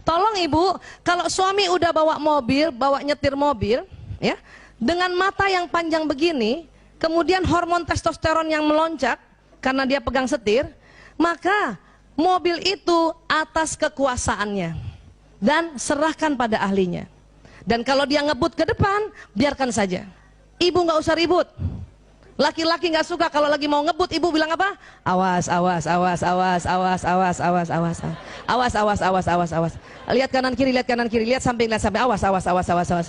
Tolong ibu, kalau suami udah bawa mobil, bawa nyetir mobil, ya, dengan mata yang panjang begini, kemudian hormon testosteron yang melonjak karena dia pegang setir, maka mobil itu atas kekuasaannya dan serahkan pada ahlinya. Dan kalau dia ngebut ke depan, biarkan saja. Ibu nggak usah ribut. Laki-laki nggak suka kalau lagi mau ngebut, ibu bilang apa? Awas, awas, awas, awas, awas, awas, awas, awas, awas, awas, awas, awas, awas. Lihat kanan kiri, lihat samping, awas, awas, awas, awas, awas.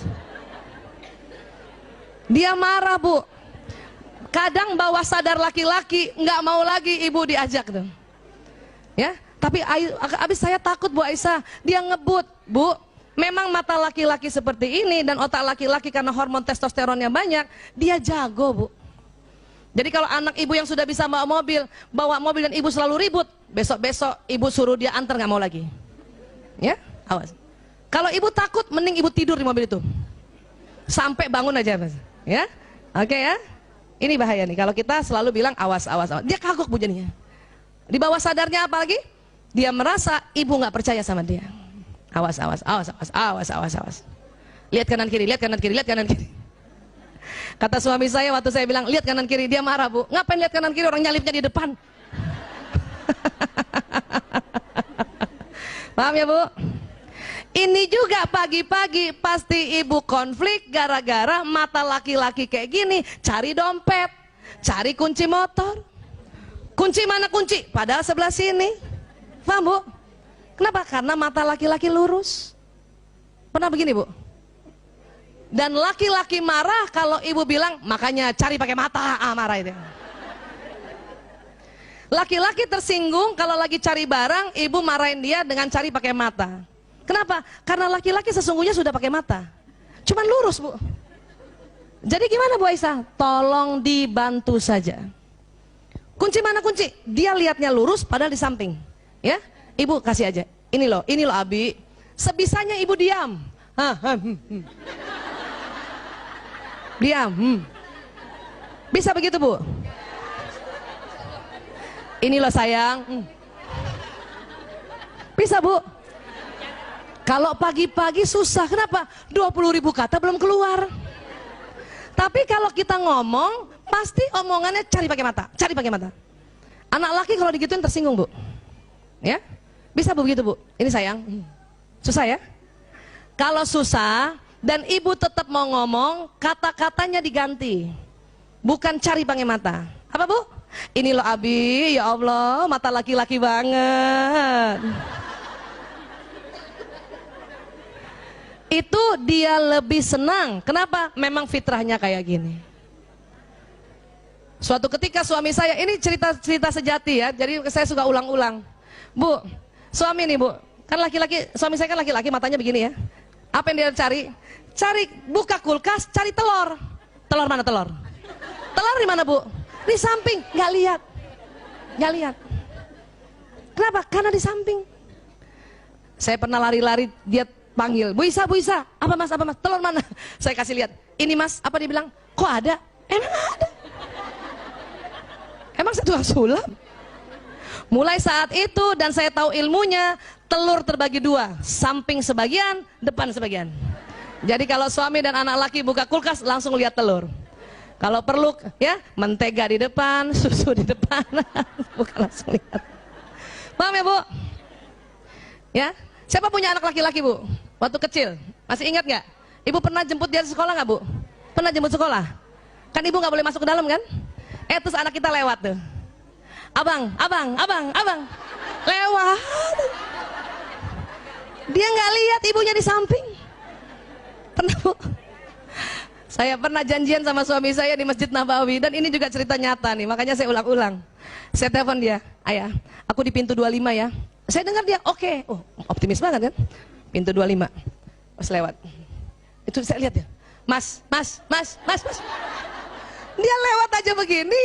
Dia marah, Bu. Kadang bawah sadar laki-laki nggak mau lagi ibu diajak tuh. Ya, tapi abis saya takut Bu Aisyah, dia ngebut, Bu. Memang mata laki-laki seperti ini dan otak laki-laki karena hormon testosteronnya banyak, dia jago, Bu. Jadi kalau anak ibu yang sudah bisa bawa mobil dan ibu selalu ribut, besok-besok ibu suruh dia antar nggak mau lagi. Ya, awas. Kalau ibu takut, mending ibu tidur di mobil itu. Sampai bangun aja, Mas. Ya, oke ya. Ini bahaya nih, kalau kita selalu bilang awas, awas, awas. Dia kagok Bu jadinya. Di bawah sadarnya apa lagi? Dia merasa ibu nggak percaya sama dia. Awas, awas, awas, awas, awas, awas, awas. Lihat kanan kiri, lihat kanan kiri, lihat kanan kiri. Kata suami saya waktu saya bilang lihat kanan kiri, dia marah Bu. Ngapain lihat kanan kiri, orang nyalipnya di depan. Paham ya Bu? Ini juga pagi-pagi pasti ibu konflik gara-gara mata laki-laki kayak gini. Cari dompet, cari kunci motor. Kunci mana kunci? Padahal sebelah sini. Paham Bu? Kenapa? Karena mata laki-laki lurus. Pernah begini Bu? Dan laki-laki marah kalau ibu bilang makanya cari pakai mata, marah itu. Laki-laki tersinggung kalau lagi cari barang, ibu marahin dia dengan cari pakai mata. Kenapa? Karena laki-laki sesungguhnya sudah pakai mata, cuman lurus Bu. Jadi gimana Bu Aisyah? Tolong dibantu saja. Kunci mana kunci? Dia lihatnya lurus padahal di samping. Ya, ibu kasih aja. Ini loh Abi. Sebisanya ibu diam. Diam. Bisa begitu Bu? Ini loh sayang. Bisa Bu? Kalau pagi-pagi susah, kenapa? 20.000 kata belum keluar. Tapi kalau kita ngomong, pasti omongannya cari pakai mata, cari pakai mata. Anak laki kalau digituin tersinggung Bu. Ya? Bisa Bu begitu Bu? Ini sayang. Susah ya? Kalau susah dan ibu tetap mau ngomong, kata-katanya diganti. Bukan cari pakai mata. Apa Bu? Ini loh Abi, ya Allah, mata laki-laki banget. Itu dia lebih senang. Kenapa? Memang fitrahnya kayak gini. Suatu ketika suami saya, ini cerita sejati ya, jadi saya suka ulang-ulang. Bu, suami nih Bu, kan laki-laki, suami saya kan laki-laki, matanya begini ya. Apa yang dia cari? Cari, buka kulkas, cari telur. Telur mana telur? Telur di mana Bu? Di samping, nggak lihat. Nggak lihat. Kenapa? Karena di samping. Saya pernah lari-lari, dia panggil, Bu Isa, apa mas, telur mana? Saya kasih lihat, ini mas, apa dia bilang? Kok ada? Emang ada. Emang saya tukang sulap? Mulai saat itu dan saya tahu ilmunya, telur terbagi dua, samping sebagian, depan sebagian. Jadi kalau suami dan anak laki buka kulkas, langsung lihat telur. Kalau perlu ya, mentega di depan, susu di depan, bukan langsung lihat. Paham ya Bu? Ya, siapa punya anak laki-laki Bu? Waktu kecil, masih ingat nggak? Ibu pernah jemput dia di sekolah nggak Bu? Pernah jemput sekolah? Kan ibu nggak boleh masuk ke dalam kan? Terus anak kita lewat tuh. Abang, lewat. Dia nggak lihat ibunya di samping. Pernah Bu? Saya pernah janjian sama suami saya di Masjid Nabawi dan ini juga cerita nyata nih, makanya saya ulang-ulang. Saya telepon dia, ayah, aku di pintu 25 ya. Saya dengar dia, oke. Oh, optimis banget kan? Pintu 25, pas lewat. Itu saya lihat ya, mas. Dia lewat aja begini,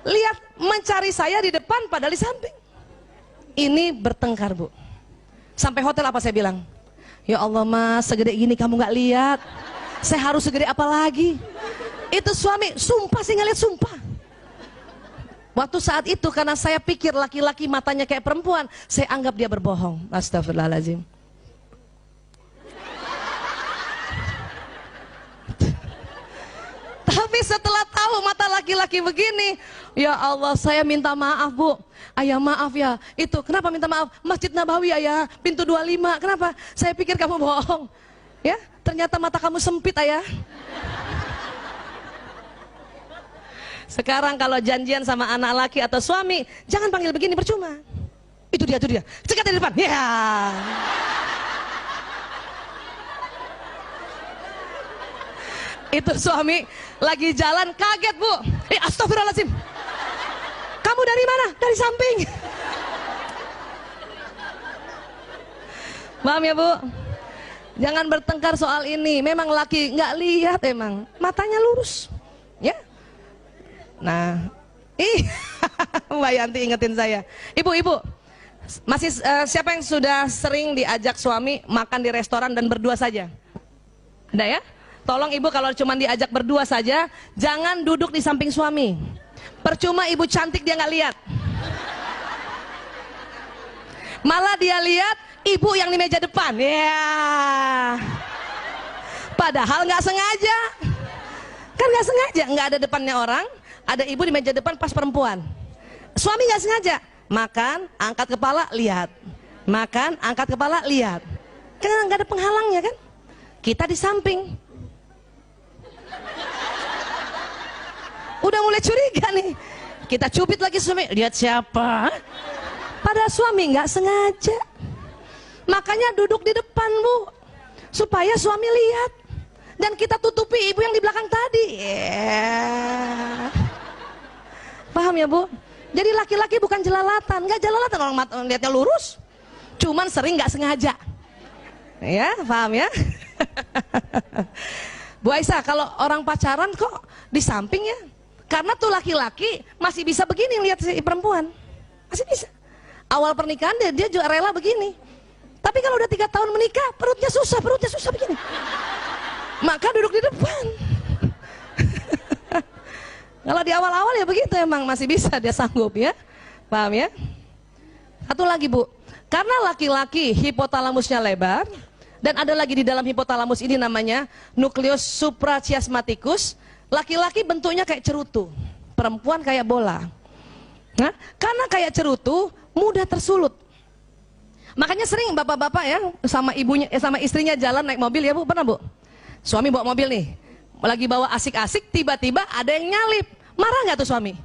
lihat mencari saya di depan padahal di samping. Ini bertengkar Bu. Sampai hotel apa saya bilang? Ya Allah mas, segede gini kamu nggak lihat. Saya harus segede apa lagi? Itu suami, sumpah sih ngeliat sumpah. Waktu saat itu karena saya pikir laki-laki matanya kayak perempuan, saya anggap dia berbohong. Astagfirullahaladzim. setelah tahu mata laki-laki begini, ya Allah, saya minta maaf Bu. Ayah maaf ya, itu kenapa minta maaf? Masjid Nabawi ayah, pintu 25, kenapa? Saya pikir kamu bohong. Ya, ternyata mata kamu sempit ayah. Sekarang kalau janjian sama anak laki atau suami, jangan panggil begini, percuma. Itu dia, cekat dari depan. Ya. Itu suami lagi jalan kaget Bu. Astagfirullahaladzim. Kamu dari mana? Dari samping. Paham ya Bu? Jangan bertengkar soal ini. Memang laki nggak lihat emang. Matanya lurus. Ya. Nah. Mbak Yanti ingetin saya. Ibu. Masih siapa yang sudah sering diajak suami makan di restoran dan berdua saja? Ada ya? Tolong ibu kalau cuma diajak berdua saja, jangan duduk di samping suami. Percuma ibu cantik dia nggak lihat. Malah dia lihat ibu yang di meja depan. Ya. Padahal nggak sengaja. Kan nggak sengaja, nggak ada depannya orang, ada ibu di meja depan pas perempuan. Suami nggak sengaja. Makan, angkat kepala, lihat. Makan, angkat kepala, lihat. Kan nggak ada penghalangnya kan? Kita di samping. Udah mulai curiga nih. Kita cubit lagi suami, lihat siapa? Padahal suami nggak sengaja. Makanya duduk di depan Bu, supaya suami lihat. Dan kita tutupi ibu yang di belakang tadi. Yeah. Paham ya Bu? Jadi laki-laki bukan jelalatan, nggak jelalatan orang lihatnya lurus. Cuman sering nggak sengaja. Ya, paham ya? Bu Aisyah, kalau orang pacaran kok di samping ya? Karena tuh laki-laki masih bisa begini lihat si perempuan, masih bisa. Awal pernikahan dia juga rela begini. Tapi kalau udah 3 tahun menikah, perutnya susah begini. Maka duduk di depan. Kalau di awal-awal ya begitu emang masih bisa dia sanggup ya, paham ya? Satu lagi Bu, karena laki-laki hipotalamusnya lebar. Dan ada lagi di dalam hipotalamus ini namanya nukleus suprachiasmaticus. Laki-laki bentuknya kayak cerutu, perempuan kayak bola. Nah, karena kayak cerutu mudah tersulut. Makanya sering bapak-bapak ya sama ibunya sama istrinya jalan naik mobil ya Bu, pernah Bu? Suami bawa mobil nih, lagi bawa asik-asik, tiba-tiba ada yang nyalip. Marah nggak tuh suami?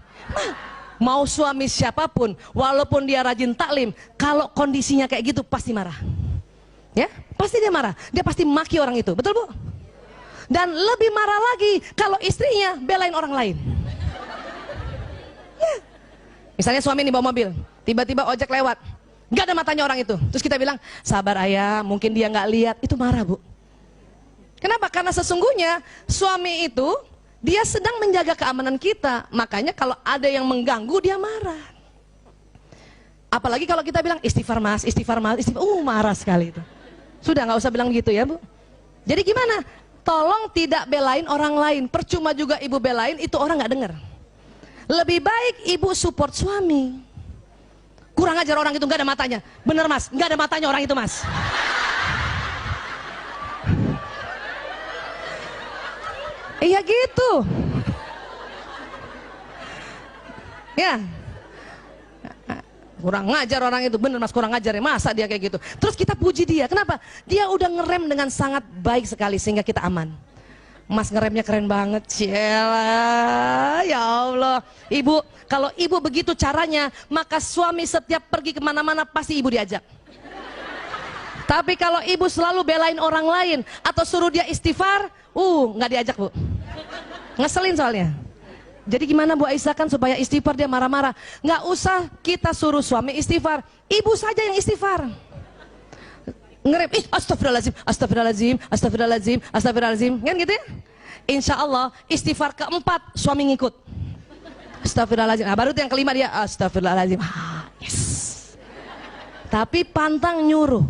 Mau suami siapapun, walaupun dia rajin taklim, kalau kondisinya kayak gitu pasti marah. Ya, pasti dia marah. Dia pasti maki orang itu, betul Bu? Dan lebih marah lagi kalau istrinya belain orang lain. Ya. Misalnya suami ini bawa mobil, tiba-tiba ojek lewat, nggak ada matanya orang itu. Terus kita bilang, sabar ayah, mungkin dia nggak lihat. Itu marah Bu. Kenapa? Karena sesungguhnya suami itu dia sedang menjaga keamanan kita. Makanya kalau ada yang mengganggu dia marah. Apalagi kalau kita bilang istighfar mas, marah sekali itu. Sudah nggak usah bilang gitu ya Bu. Jadi gimana? Tolong tidak belain orang lain. Percuma juga ibu belain, itu orang nggak dengar. Lebih baik ibu support suami. Kurang ajar orang itu, nggak ada matanya. Bener mas, nggak ada matanya orang itu mas. Iya gitu. Ya. Kurang ngajar orang itu, bener mas, kurang ngajar ya, masa dia kayak gitu. Terus kita puji dia, kenapa? Dia udah ngerem dengan sangat baik sekali sehingga kita aman. Mas ngeremnya keren banget, ciela, ya Allah. Ibu, kalau ibu begitu caranya, maka suami setiap pergi kemana-mana pasti ibu diajak. Tapi kalau ibu selalu belain orang lain atau suruh dia istighfar, nggak diajak Bu. Ngeselin soalnya. Jadi gimana Bu Aisyah kan supaya istighfar dia marah-marah? Nggak usah kita suruh suami istighfar, ibu saja yang istighfar. Ngerem, astagfirullahaladzim, kan gitu ya? Insya Allah istighfar keempat suami ngikut. Astagfirullahaladzim. Nah, baru yang kelima dia astagfirullahaladzim. Yes. Tapi pantang nyuruh.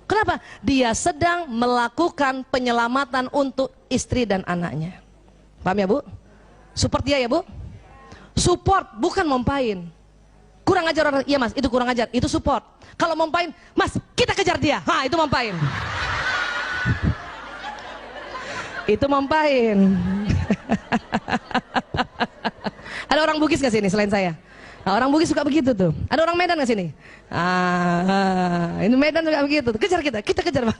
Kenapa? Dia sedang melakukan penyelamatan untuk istri dan anaknya. Paham ya Bu? Support dia ya Bu. Support bukan mompain. Kurang ajar orang, iya mas, itu kurang ajar, itu support. Kalau mompain, mas kita kejar dia, itu mompain. Itu mompain. Ada orang Bugis nggak sini selain saya? Nah, orang Bugis suka begitu tuh. Ada orang Medan nggak sini? Ini Medan suka begitu. Kejar kita kejar Mas.